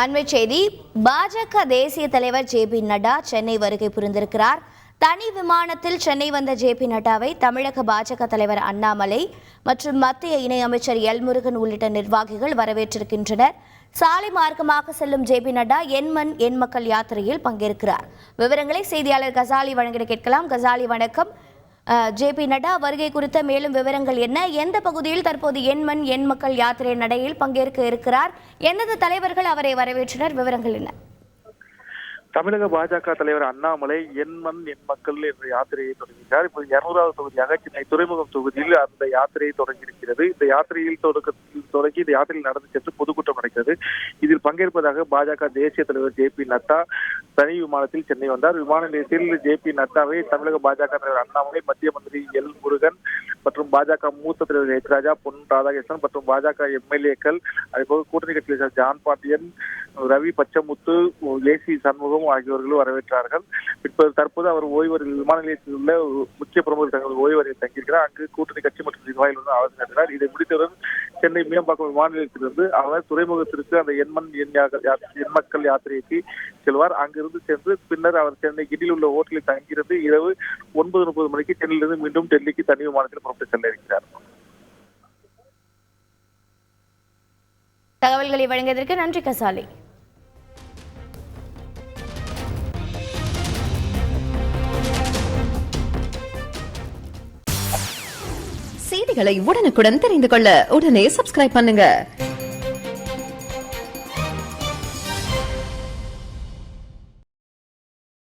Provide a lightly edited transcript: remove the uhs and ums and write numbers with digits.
அண்மை செய்தி. பாஜக தேசிய தலைவர் ஜே.பி. நட்டா சென்னை வருகை புரிந்திருக்கிறார். தனி விமானத்தில் சென்னை வந்த ஜே.பி. நட்டாவை தமிழக பாஜக தலைவர் அண்ணாமலை மற்றும் மத்திய இணையமைச்சர் எல். முருகன் உள்ளிட்ட நிர்வாகிகள் வரவேற்றிருக்கின்றனர். சாலை மார்க்கமாக செல்லும் ஜே.பி. நட்டா என் மண் என் மக்கள் யாத்திரையில் பங்கேற்கிறார். விவரங்களை செய்தியாளர் கசாலி வழங்கிட கேட்கலாம். கசாலி, வணக்கம். ஜே.பி. நட்டா வருகை குறித்த மேலும் விவரங்கள் என்ன? எந்த பகுதியில் தற்போது என் மண் என் மக்கள் யாத்திரை நடையில் பங்கேற்க இருக்கிறார்? எந்தெந்த தலைவர்கள் அவரை வரவேற்றனர்? விவரங்கள் என்ன? தமிழக பாஜக தலைவர் அண்ணாமலை என் மண் என் மக்கள் என்ற யாத்திரையை தொடங்கினார். இப்போது 200வது தொகுதியாக சென்னை துறைமுகம் தொகுதியில் அந்த யாத்திரையை தொடங்கியிருக்கிறது. இந்த யாத்திரையில் தொடங்கி இந்த யாத்திரையில் நடந்து சென்று பொதுக்கூட்டம் நடக்கிறது. இதில் பங்கேற்பதாக பாஜக தேசிய தலைவர் ஜே.பி. நட்டா தனி விமானத்தில் சென்னை வந்தார். விமான நிலையத்தில் ஜே.பி. நட்டாவை தமிழக பாஜக தலைவர் அண்ணாமலை, மத்திய மந்திரி எல். முருகன் மற்றும் பாஜக மூத்த தலைவர் எச். ராஜா, பொன் ராதாகிருஷ்ணன் மற்றும் பாஜக எம்எல்ஏக்கள், அதேபோல் கூட்டணி கட்சிகள் ஜான் பாண்டியன், ரவி பச்சமுத்து, ஏ.சி. சண்முகம் ஆகியோர்களும் வரவேற்றார்கள். தற்போது அவர் ஓய்வறையில் விமான நிலையத்தில் உள்ள முக்கிய பிரமுகர் தங்கள் ஓய்வறையில் தங்கியிருக்கிறார். அங்கு கூட்டணி கட்சி மற்றும் நிர்வாகிகளுடன் ஆலோசனை நடத்தினார். இதை முடித்தவுடன் சென்னை மீனம்பாக்கம் விமான நிலையத்திலிருந்து அவர் துறைமுகத்திற்கு அந்த என் மண் என் மக்கள் யாத்திரைக்கு செல்வார். அங்கிருந்து சென்று பின்னர் அவர் சென்னை கிண்டியில் உள்ள ஹோட்டலில் தங்கியிருந்து இரவு 9:30 மணிக்கு சென்னையிலிருந்து மீண்டும் டெல்லிக்கு தனி விமானத்தில் புறப்பட்டு செல்ல இருக்கிறார். தகவல்களை வழங்கியதற்கு நன்றி கசாலி. செய்திகளை உடனுக்குடன் தெரிந்து கொள்ள உடனே சப்ஸ்கிரைப் பண்ணுங்க.